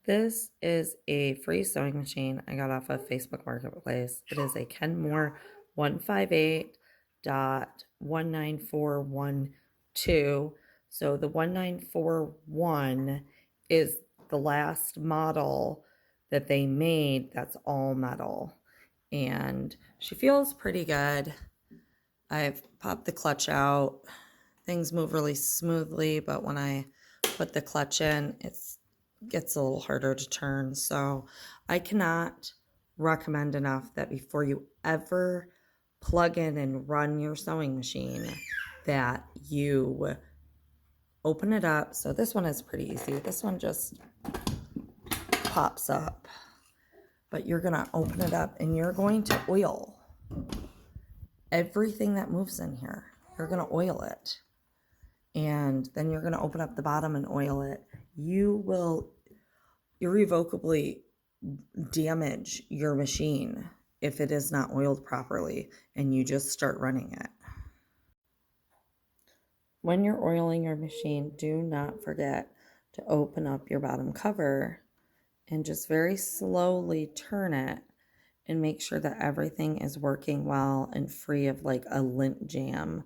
This is a free sewing machine I got off of Facebook Marketplace. It is a Kenmore 158.19412. So the 1941 is the last model that they made that's all metal. And she feels pretty good. I've popped the clutch out. Things move really smoothly, but when I put the clutch in, it gets a little harder to turn. So I cannot recommend enough that before you ever plug in and run your sewing machine, that you open it up. So this one is pretty easy. This one just pops up, but you're gonna open it up and you're going to oil everything that moves in here. You're gonna oil it. And then you're going to open up the bottom and oil it. You will irrevocably damage your machine if it is not oiled properly and you just start running it. When you're oiling your machine, do not forget to open up your bottom cover and just very slowly turn it and make sure that everything is working well and free of like a lint jam.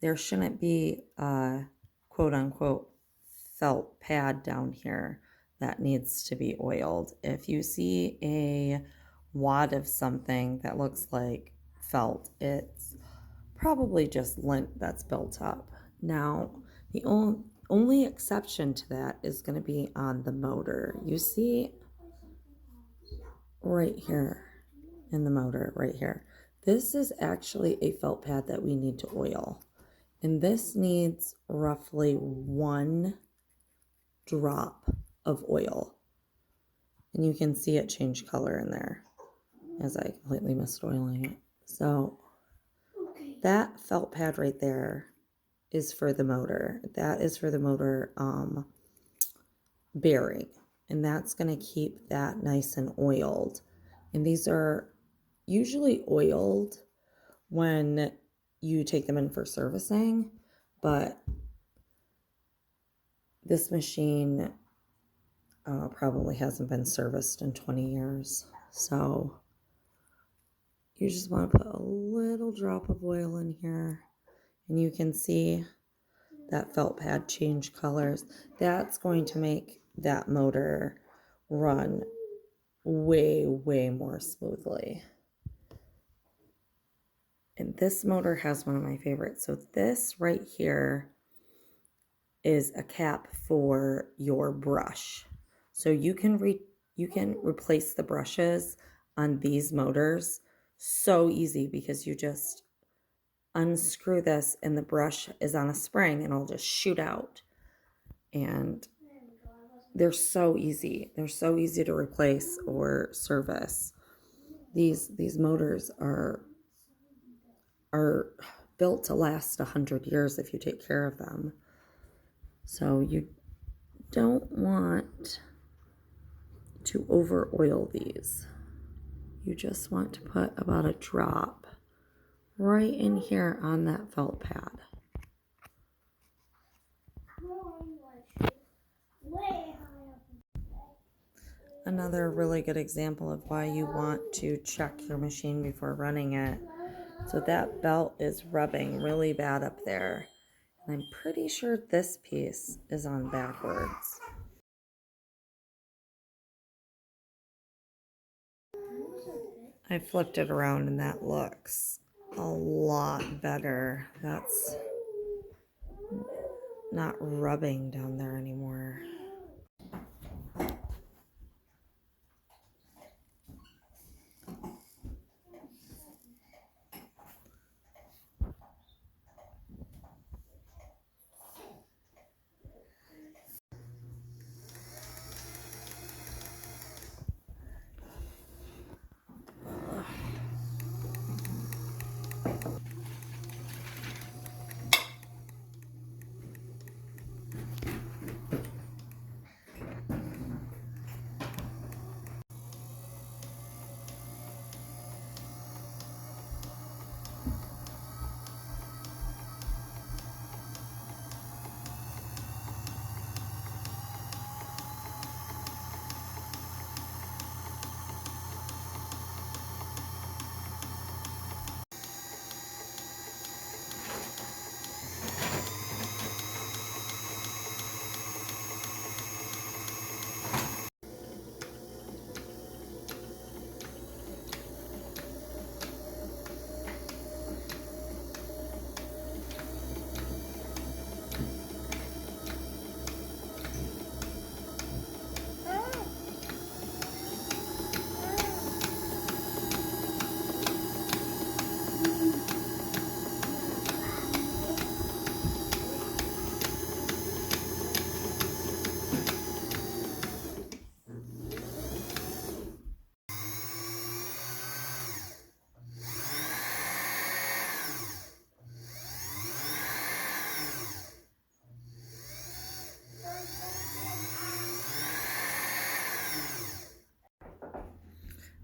There shouldn't be a quote-unquote felt pad down here that needs to be oiled. If you see a wad of something that looks like felt, it's probably just lint that's built up. Now, the only exception to that is going to be on the motor. You see right here in the motor, right here. This is actually a felt pad that we need to oil. And this needs roughly 1 drop of oil. And you can see it change color in there as I completely missed oiling it. So that felt pad right there is for the motor. That is for the motor bearing. And that's going to keep that nice and oiled. And these are usually oiled when you take them in for servicing, but this machine probably hasn't been serviced in 20 years. So you just want to put a little drop of oil in here, and you can see that felt pad change colors. That's going to make that motor run way, way more smoothly. And this motor has one of my favorites. So this right here is a cap for your brush. So you can replace the brushes on these motors so easy because you just unscrew this and the brush is on a spring and it'll just shoot out. And they're so easy. They're so easy to replace or service. These motors are built to last 100 years if you take care of them. So you don't want to over oil these. You just want to put about a drop right in here on that felt pad. Another really good example of why you want to check your machine before running it. So that belt is rubbing really bad up there. And I'm pretty sure this piece is on backwards. I flipped it around and that looks a lot better. That's not rubbing down there anymore.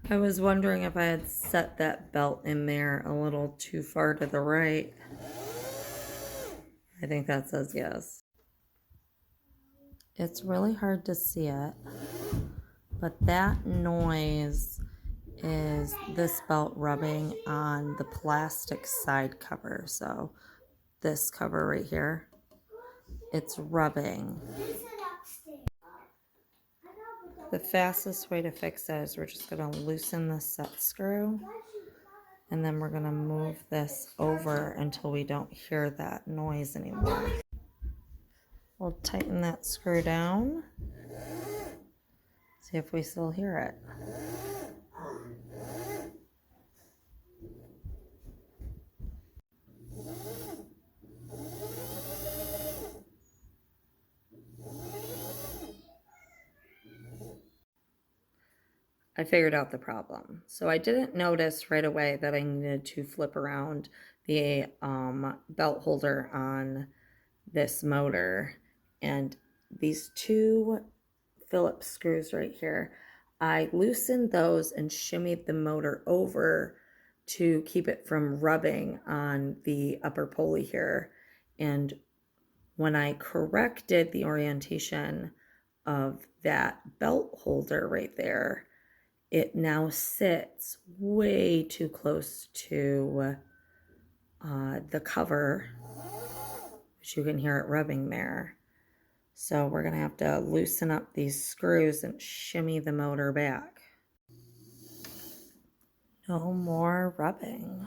I was wondering if I had set that belt in there a little too far to the right. I think that says yes. It's really hard to see it, but that noise is this belt rubbing on the plastic side cover. So this cover right here, it's rubbing. The fastest way to fix that is we're just going to loosen the set screw, and then we're going to move this over until we don't hear that noise anymore. We'll tighten that screw down, see if we still hear it. I figured out the problem. So I didn't notice right away that I needed to flip around the belt holder on this motor, and these two Phillips screws right here, I loosened those and shimmied the motor over to keep it from rubbing on the upper pulley here. And when I corrected the orientation of that belt holder right there, it now sits way too close to the cover, which you can hear it rubbing there. So we're going to have to loosen up these screws and shimmy the motor back. No more rubbing.